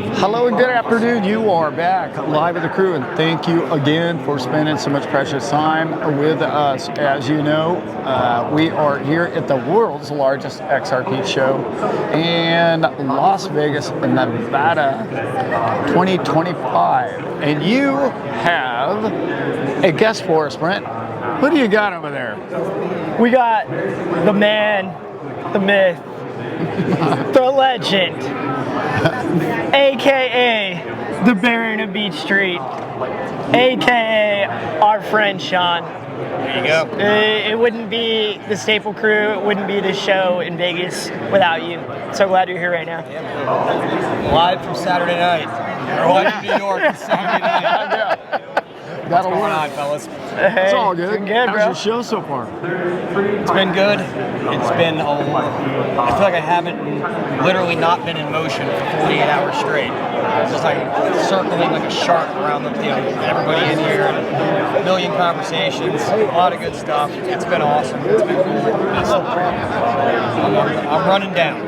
Hello and good afternoon. You are back live with the crew, and thank you again for spending so much precious time with us. As you know, we are here at the world's largest XRP show in Las Vegas, Nevada, 2025. And you have a guest for us, Brent. Who do you got over there? We got the man, the myth, the legend, aka the Baron of Beach Street, aka our friend Sean. There you go. It wouldn't be the Staple Crew, it wouldn't be the show in Vegas without you. So glad you're here right now. Live from Saturday night. Or live from New York from Saturday night. What's going on, fellas? It's all good. Good, bro. How's your show so far? It's been good. It's been I feel like I haven't literally not been in motion for 48 hours straight. Just like circling like a shark around everybody in here. A million conversations, a lot of good stuff. It's been awesome. It's been I'm running down.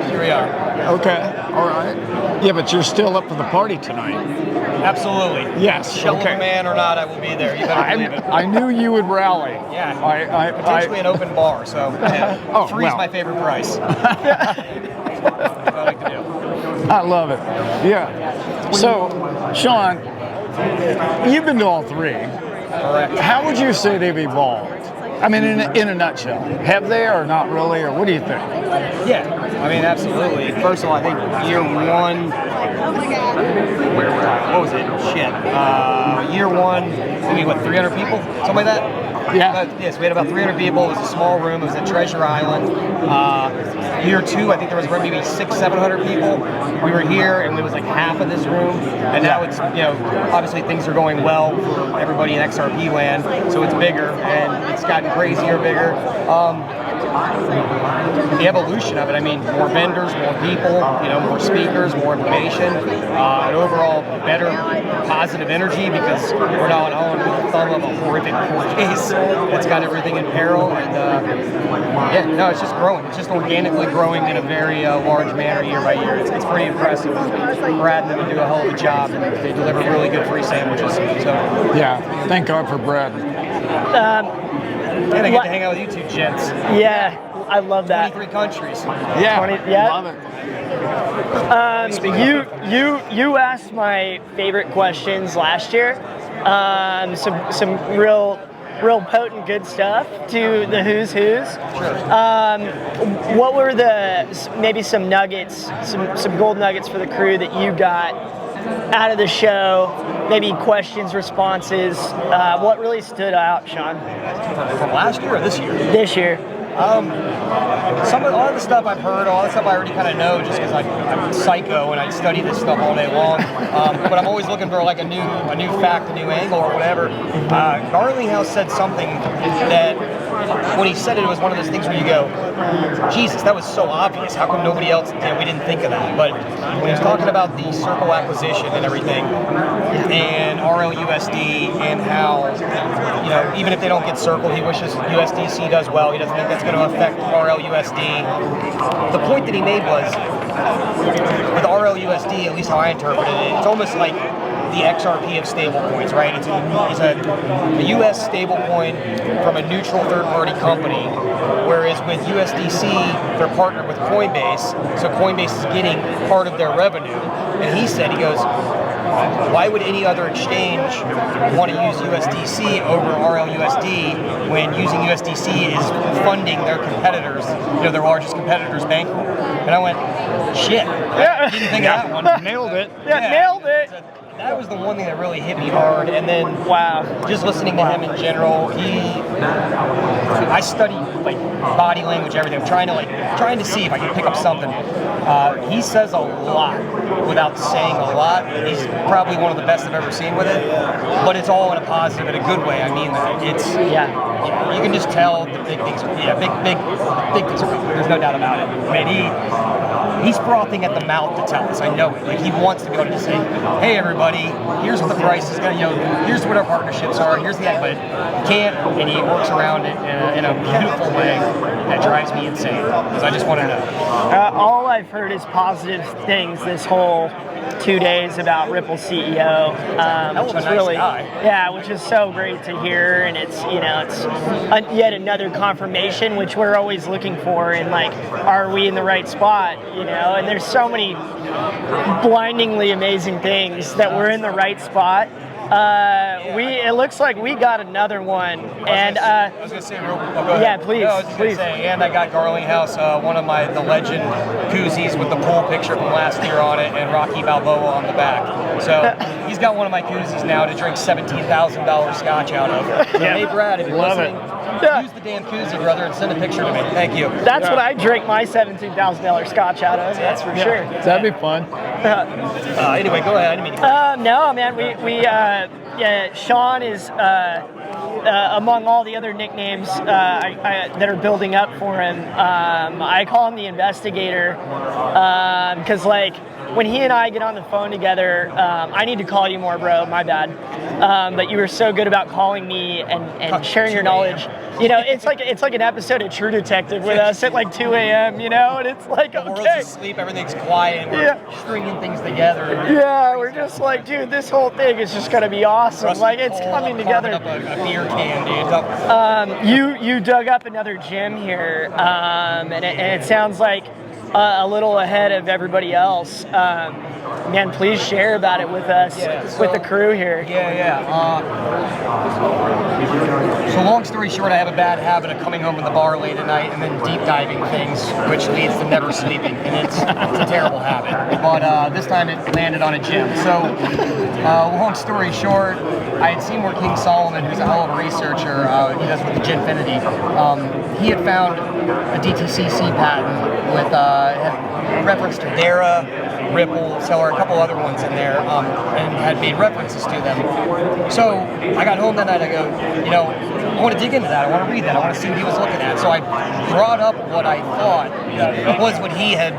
Here we are. Okay, all right. Yeah, but you're still up for the party tonight. Absolutely. Yes. Shell okay. of a man or not, I will be there. You better believe it. I knew you would rally. Yeah. Potentially an open bar, so three's my favorite price. That's what I like to do. I love it. Yeah. So, Sean, you've been to all three. Correct. How would you say they've evolved? I mean, in a nutshell, have they or not really, or what do you think? Yeah, I mean, absolutely. First of all, I think year one, what was it? Year one, maybe 300 people? Something like that? Yeah. Yes, we had about 300 people. It was a small room. It was at Treasure Island. Year two, I think there was maybe 600-700 people. We were here, and it was like half of this room. And now it's, obviously things are going well for everybody in XRP land, so it's bigger, and it's gotten crazier, bigger. The evolution of it, I mean, more vendors, more people, more speakers, more information, and overall better positive energy because we're not on the thumb of a horrific court case that's got everything in peril. And it's just growing. It's just organically growing in a very large manner year by year. It's pretty impressive. Brad and them do a hell of a job, and they deliver really good free sandwiches. So yeah, thank God for Brad. And I get to hang out with you two gents. Yeah, I love that. 23 countries. Yeah, yeah. Love it. You asked my favorite questions last year. Some real potent good stuff to the who's. What were maybe some nuggets, some gold nuggets for the crew that you got out of the show? Maybe questions, responses. What really stood out, Sean? From last year or this year? This year. A lot of the stuff I've heard, all the stuff I already kind of know, just because I'm psycho and I study this stuff all day long. But I'm always looking for like a new fact, a new angle, or whatever. Garlinghouse said something that when he said it, it was one of those things where you go, Jesus, that was so obvious. How come nobody else? We didn't think of that. But when he was talking about the Circle acquisition and everything, and RLUSD, and how even if they don't get Circle, he wishes USDC does well. He doesn't think that's going to affect RLUSD. The point that he made was, with RLUSD, at least how I interpreted it, it's almost like the XRP of stablecoins, right? It's a U.S. stablecoin from a neutral third-party company, whereas with USDC, they're partnered with Coinbase, so Coinbase is getting part of their revenue. And he goes, why would any other exchange want to use USDC over RLUSD when using USDC is funding their competitors, their largest competitors' bankroll? And I went, shit. Yeah. Didn't think of that one. Nailed it. Yeah, nailed it. So that was the one thing that really hit me hard. And then, just listening to him in general, I study like body language, everything. I'm trying to see if I can pick up something. He says a lot without saying a lot. He's probably one of the best I've ever seen with it, but it's all in a positive, in a good way. I mean that. You can just tell the big things are, big things are coming. There's no doubt about it. I mean, he's frothing at the mouth to tell us. I know it. Like, he wants to be able to just say, hey, everybody, here's what the price is going to, here's what our partnerships are, here's the, but he can't, and he works around it in a beautiful way that drives me insane. Because I just want to know. All I've heard is positive things this whole 2 days about Ripple's CEO, which is nice really, guy. yeah, which is so great to hear, and it's yet another confirmation, which we're always looking for, in like, are we in the right spot, And there's so many blindingly amazing things that we're in the right spot. It looks like we got another one, and I was gonna say, real quick. Go ahead. Yeah, please, No, I was just please. gonna say, and I got Garling House, one of the legend koozies with the pool picture from last year on it, and Rocky Balboa on the back. So he's got one of my koozies now to drink $17,000 scotch out of. So, hey, Brad, if you're Love listening, it. use the damn koozie, brother, and send a picture to me. Thank you. That's what I drink my $17,000 scotch out of. That's for sure. That'd be fun. Anyway, go ahead. I didn't mean to. No, man. Sean is among all the other nicknames that are building up for him. I call him the investigator because, like, when he and I get on the phone together, I need to call you more, bro. My bad. But you were so good about calling me and sharing your knowledge. It's like an episode of True Detective with us at like 2 a.m. And it's like, The world's okay. asleep, everything's quiet, and we're stringing things together. Yeah, we're just like, dude, this whole thing is just gonna be awesome. Like, it's coming together. Up a beer can, dude. You dug up another gym here, and it sounds like a little ahead of everybody else. Man, please share about it with us, with the crew here. So long story short, I have a bad habit of coming home from the bar late at night and then deep diving things, which leads to never sleeping, and it's a terrible habit. But this time it landed on a gym. So long story short, I had seen where King Solomon, who's a hell of a researcher, he does with the Ginfinity, he had found a DTCC patent with reference to Dara, Ripple, Seller, a couple other ones in there, and had made references to them. So I got home that night, I go, I want to dig into that, I want to read that, I want to see what he was looking at. So I brought up what I thought was what he had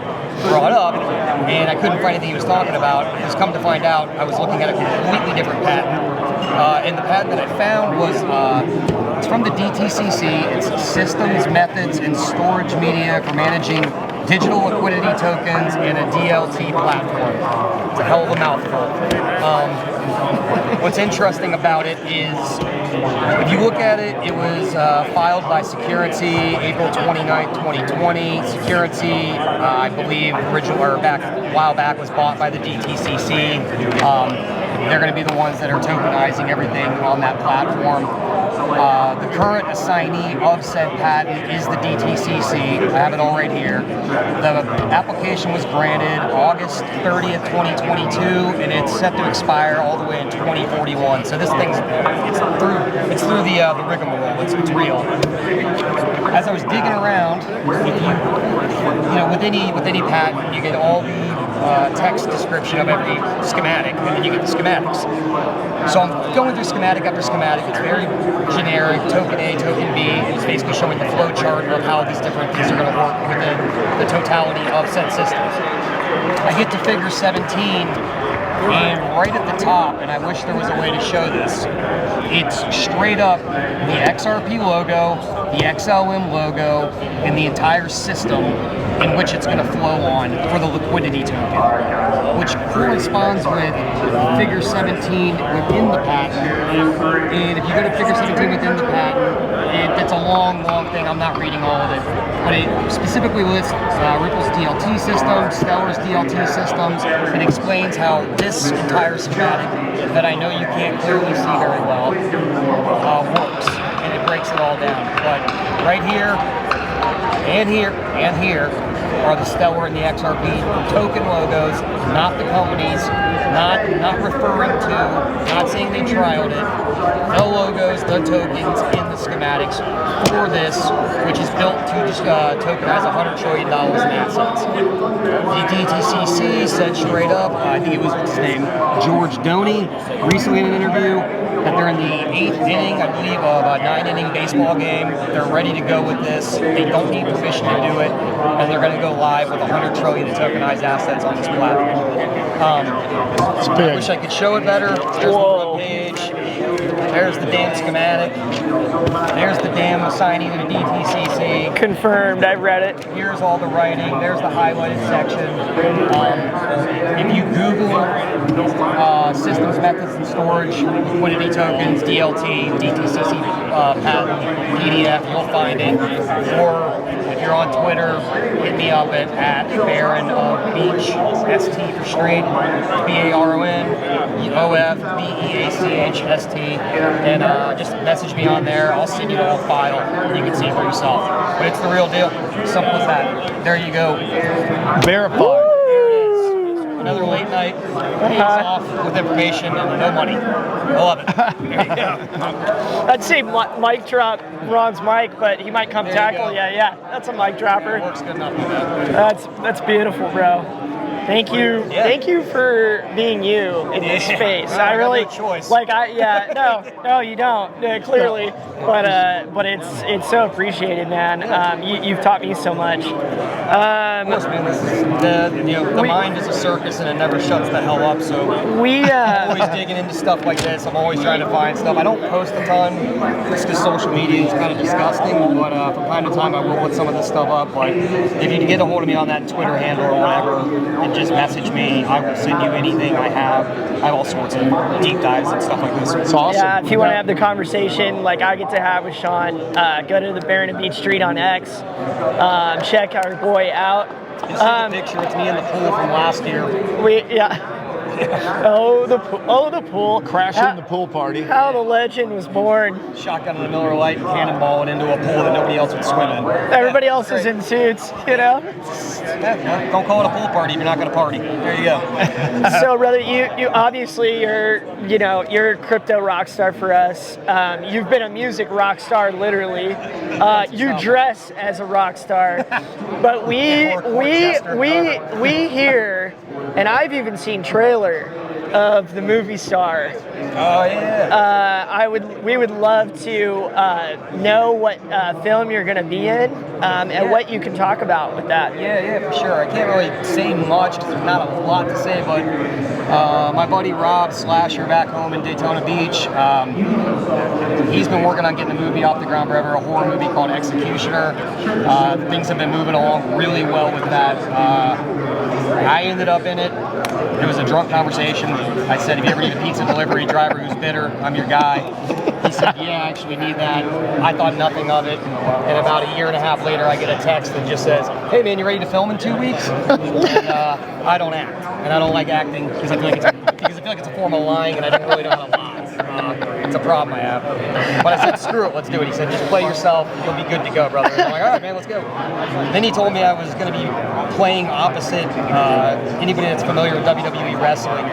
brought up, and I couldn't find anything he was talking about. Just come to find out, I was looking at a completely different patent. And the patent that I found was, it's from the DTCC, it's Systems, Methods, and Storage Media for Managing Digital Liquidity Tokens in a DLT platform. It's a hell of a mouthful. What's interesting about it is, if you look at it, it was filed by Security April 29, 2020. Security, I believe, a while back, was bought by the DTCC. They're going to be the ones that are tokenizing everything on that platform. The current assignee of said patent is the DTCC. I have it all right here. The application was granted August 30th, 2022, and it's set to expire all the way in 2041. So this thing's it's through the rigmarole. It's real. As I was digging around, with any patent, you get all the text description of every schematic, and then you get the schematics. So I'm going through schematic after schematic. It's very generic, token A, token B. It's basically showing the flow chart of how these different things are going to work within the totality of said systems. I get to figure 17, and right at the top, and I wish there was a way to show this, it's straight up the XRP logo, the XLM logo, and the entire system in which it's going to flow on for the liquidity token, which corresponds with figure 17 within the patent. And if you go to figure 17 within the patent, it's a long thing. I'm not reading all of it, but it specifically lists Ripple's DLT systems, Stellar's DLT systems. It explains how this entire schematic that I know you can't clearly see very well works, and it breaks it all down. But right here, and here, and here are the Stellar and the XRP token logos, not the companies, not referring to, not saying they trialed it. The logos, the tokens in the schematics for this, which is built to just tokenize $100 trillion in assets. The DTCC said straight up, I think it was his name, George Doney, recently in an interview, that they're in the 8th inning, I believe, of a 9-inning baseball game. They're ready to go with this. They don't need permission to do it, and they're going to go live with 100 trillion tokenized assets on this platform. It's I big. wish I could show it better. There's Whoa. the front page. There's the damn schematic. There's the damn assigning to the DTCC. Confirmed. I read it. Here's all the writing. There's the highlighted section. If you Google systems, methods, and storage, liquidity tokens, DLT, DTCC patent, PDF, you'll find it. Or if you're on Twitter, hit me up at Baron of Beach, ST for straight, BARONOFBEACHST, and just message me on there. I'll send you the whole file. You can see it for yourself. But it's the real deal. Simple as that. There you go. Verified. There it is. Another late night. Pays off with information and no money. I love it. There you go. I'd say mic drop Ron's mic, but he might come There you tackle. go. Yeah, that's a mic dropper. Works good enough with that. That's beautiful, bro. Thank you, Yeah. thank you for being you in this Yeah. space. Well, I I got really no choice. no, you don't clearly, but it's so appreciated, man. You've taught me so much. Of course, man. This is the mind is a circus and it never shuts the hell up. So We I'm always digging into stuff like this. I'm always trying to find stuff. I don't post a ton just because social media is kind of disgusting. But from time to time, I will put some of this stuff up. But if you can get a hold of me on that Twitter handle or whatever, and just message me, I will send you anything I have. I have all sorts of deep dives and stuff like this. It's awesome. Yeah, if you want to have the conversation like I get to have with Sean, go to the Baron of Beach Street on X. Check our boy out. This is the picture. It's me in the pool from last year. Oh, the pool. Crashing the pool party. How the legend was born. Shotgun and a Miller Lite, cannonballing into a pool that nobody else would swim in. Everybody else is in suits, you know. Yeah, don't call it a pool party if you're not going to party. There you go. So, brother, you obviously you're a crypto rock star for us. You've been a music rock star, literally. You dress as a rock star, but we hear, and I've even seen trailer of the movie Star. Oh yeah. We would love to know what film you're going to be in and what you can talk about with that. Yeah, for sure. I can't really say much because there's not a lot to say, but my buddy Rob Slasher back home in Daytona Beach, he's been working on getting a movie off the ground forever, a horror movie called Executioner. Things have been moving along really well with that. I ended up in it. It was a drunk conversation. I said, if you ever need a pizza delivery driver who's bitter, I'm your guy. He said, yeah, I actually need that. I thought nothing of it. And about a year and a half later, I get a text that just says, hey man, you ready to film in 2 weeks? And I don't act. And I don't like acting because I feel like it's a form of lying and I don't really know how to lie. It's a problem I have. But I said, screw it, let's do it. He said, just play yourself, you'll be good to go, brother. And I'm like, all right, man, let's go. Then he told me I was going to be playing opposite anybody that's familiar with WWE wrestling,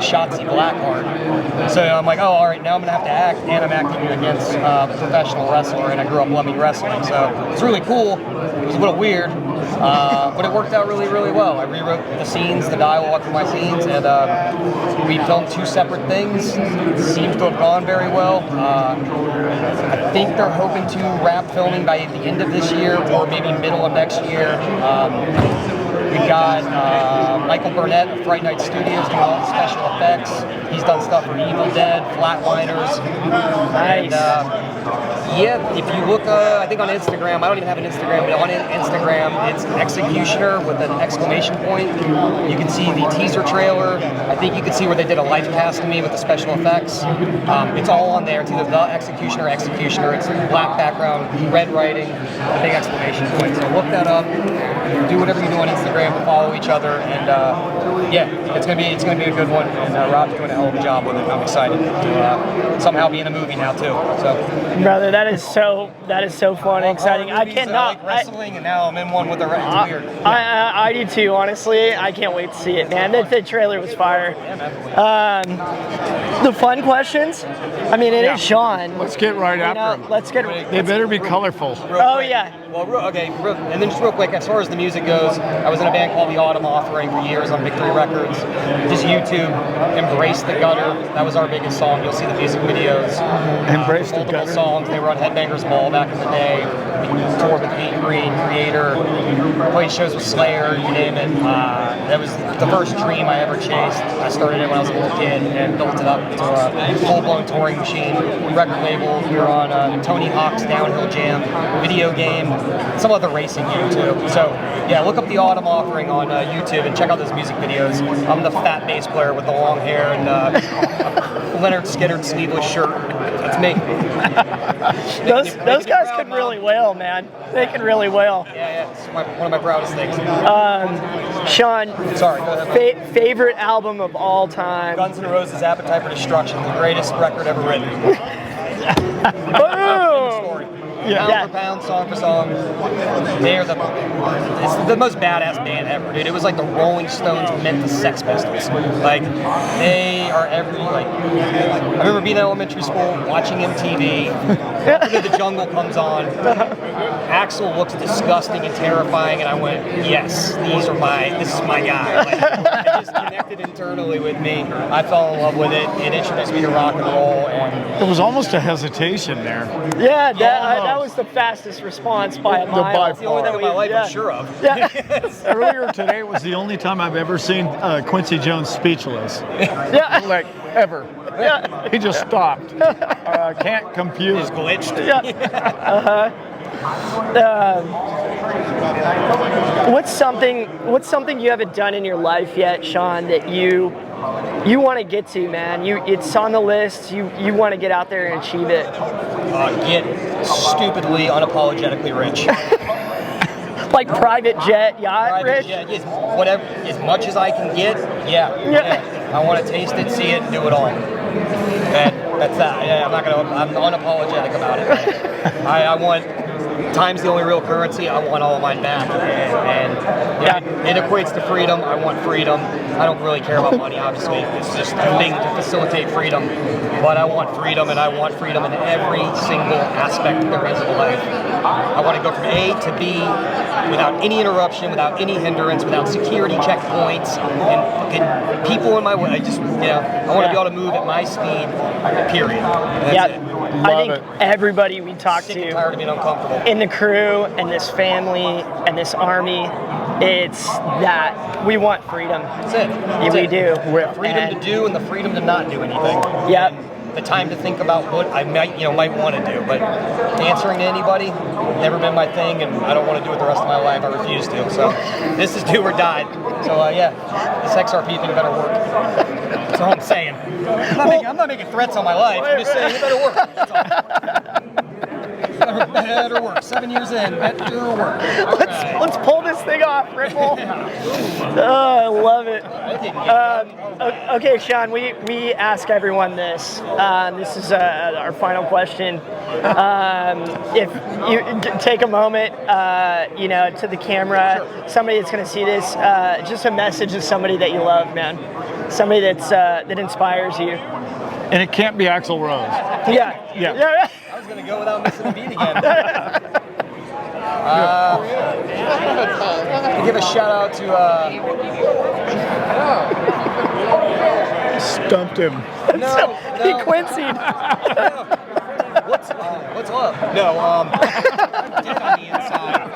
Shotzi Blackheart. So I'm like, oh, all right, now I'm going to have to act, and I'm acting against a professional wrestler, and I grew up loving wrestling. So it's really cool. It was a little weird. But it worked out really, really well. I rewrote the scenes, the dialogue for my scenes, and we filmed 2 separate things. It seems to have gone very well. I think they're hoping to wrap filming by the end of this year or maybe middle of next year. We've got Michael Burnett of Fright Night Studios doing all the special effects. He's done stuff for Evil Dead, Flatliners. Nice. And, yeah, if you look, I think on Instagram, I don't even have an Instagram, but on Instagram, it's Executioner with an exclamation point. You can see the teaser trailer. I think you can see where they did a life cast of me with the special effects. It's all on there. It's either The Executioner or Executioner. It's black background, red writing, a big exclamation point. So look that up. Do whatever you do on Instagram to follow each other, and yeah, it's gonna be a good one. And Rob's doing a hell of a job with it. I'm excited to somehow be in a movie now too. So, Brother, that is so fun and exciting. I cannot. I like wrestling, and now I'm in one with a red. It's weird. I do too, honestly. I can't wait to see it, man. The trailer was fire. The fun questions. I mean, it is Sean. Let's get right after them. Let's get. They better be colorful. Oh yeah. Well, and then just real quick, as far as the music goes, I was in a band called The Autumn Offering for years on Victory Records. Just YouTube, Embrace the Gutter. That was our biggest song. You'll see the music videos. Embrace the multiple Gutter. songs. They were on Headbangers Ball back in the day. We toured with Pete Green, Creator, played shows with Slayer, you name it. That was the first dream I ever chased. I started it when I was a little kid and built it up to a full-blown touring machine. Record label. We were on Tony Hawk's Downhill Jam, video game, some other racing game too. So yeah, look up The Autumn Offering on YouTube and check out those music videos. I'm the fat bass player with the long hair and Leonard Skinner sleeveless shirt. That's me. Those guys can really wail, man. They can really wail. Yeah, it's one of my proudest things. Sean, Sorry, go ahead. favorite album of all time? Guns N' Roses' Appetite for Destruction, the greatest record ever written. Boom! Story. Yeah. Pound for pound, song for song. It's the most badass band ever, dude. It was like the Rolling Stones meant the Sex Pistols. Like, they are I remember being in elementary school, watching MTV. Into the Jungle comes on. Axl looks disgusting and terrifying, and I went, yes, this is my guy. Like, it just connected internally with me. I fell in love with it. It introduced me to rock and roll, and There was almost a hesitation there. Yeah, that was the fastest response by a mile. by it's the only thing in my life I'm sure of. Yeah. Earlier today was the only time I've ever seen Quincy Jones speechless. Yeah. Like, ever. Yeah. He just stopped. Can't compute. It's glitched. Yeah. What's something you haven't done in your life yet, Sean, that you want to get to, man? It's on the list. You want to get out there and achieve it. Get stupidly, unapologetically rich. Like private jet, yacht, Private rich. jet, whatever, as much as I can get. Yeah. I want to taste it, see it, do it all. And that's that. Yeah, I'm unapologetic about it. I want. Time's the only real currency. I want all of mine back, and it equates to freedom. I want freedom. I don't really care about money, obviously. It's just a thing to facilitate freedom. But I want freedom, and I want freedom in every single aspect there is of life. I want to go from A to B without any interruption, without any hindrance, without security checkpoints and people in my way. I want to be able to move at my speed. Period. That's it. I think everybody we talk Sick and to tired of being uncomfortable. in the crew and this family and this army, it's that we want freedom. That's it. Yeah, we do. The freedom to do and the freedom to not do anything. Yep. And the time to think about what I might want to do, but answering to anybody, never been my thing, and I don't want to do it the rest of my life. I refuse to. So this is do or die. So this XRP thing better work. That's all I'm saying. I'm not making threats on my life. I'm just saying it better work. That's all. Better work. 7 years in, better work. Let's pull this thing off, Ripple. Oh, I love it. Okay, Sean, we ask everyone this. This is our final question. If you take a moment, to the camera, somebody that's going to see this, just a message to somebody that you love, man. Somebody that inspires you. And it can't be Axl Rose. Yeah. I was going to go without missing a beat again. To give a shout out to Stumped him. He Quincy'd. What's up? No, dead on the inside.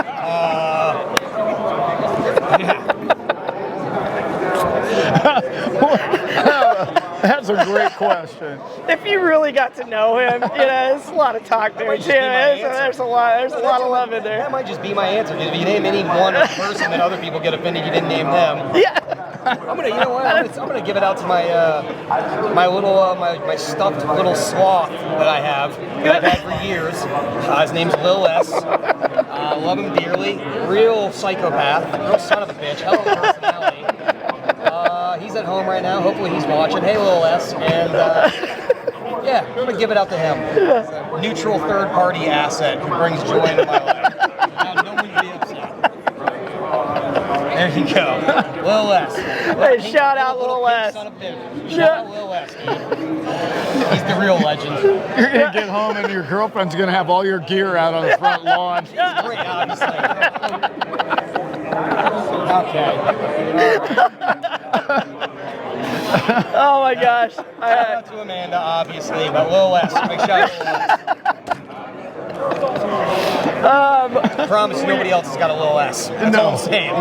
That's a great question. If you really got to know him, there's a lot of talk there too. There's a lot of love in there. That might just be my answer. If you name any one person that other people get offended, you didn't name them. Yeah. I'm gonna give it out to my stuffed little sloth that I have that I've had for years. His name's Lil S. Love him dearly. Real psychopath. Real son of a bitch. Hell of a personality. He's at home right now. Hopefully he's watching. Hey, Lil S. And I'm gonna give it out to him. It's a neutral third-party asset who brings joy into my life. Now, no one be upset. There you go. Lil S. Hey, shout out Lil S. Son of a bitch. Shout out Lil S, dude. He's the real legend. You're gonna get home and your girlfriend's gonna have all your gear out on the front lawn. Great, obviously. Okay. Oh my gosh. Shout out to Amanda, obviously, but Lil S. Big shout out to Lil S. I promise nobody else has got a Lil S. That's all I'm saying.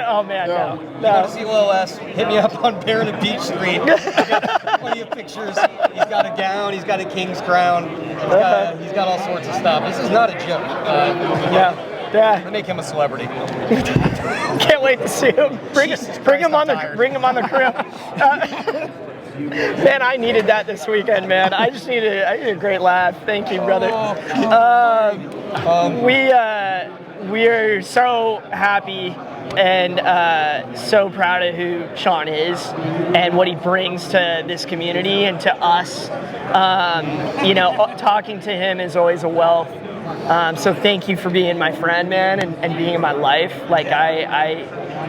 Oh man, no. You want to see Lil S? Hit me up on Barren Beach Street. I got plenty of pictures. He's got a gown. He's got a king's crown. He's got all sorts of stuff. This is not a joke. Yeah. I make him a celebrity. Can't wait to see him. Bring him on the crew. Man, I needed that this weekend, man. I needed a great laugh. Thank you, brother. We are so happy and so proud of who Sean is and what he brings to this community and to us. Talking to him is always a wealth. So thank you for being my friend, man, and being in my life. Like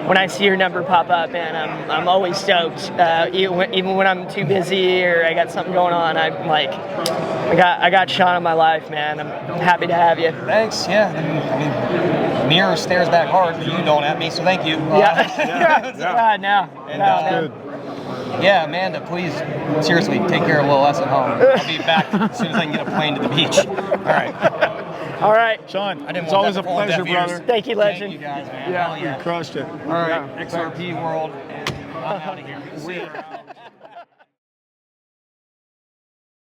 when I see your number pop up, man, I'm always stoked. Even when I'm too busy or I got something going on, I'm like, I got Sean in my life, man. I'm happy to have you. Thanks. Yeah. I mean, mirror stares back hard, but you don't at me, so thank you. Yeah, Amanda, please, seriously, take care of Lil S at home. I'll be back as soon as I can get a plane to the beach. All right. Sean, I didn't it's want always that a to fall on pleasure, deaf ears. brother. Thank you, legend. Thank you guys, man. Yeah, Hell yeah. you crushed it. All right, XRP World, and I'm out of here. See ya.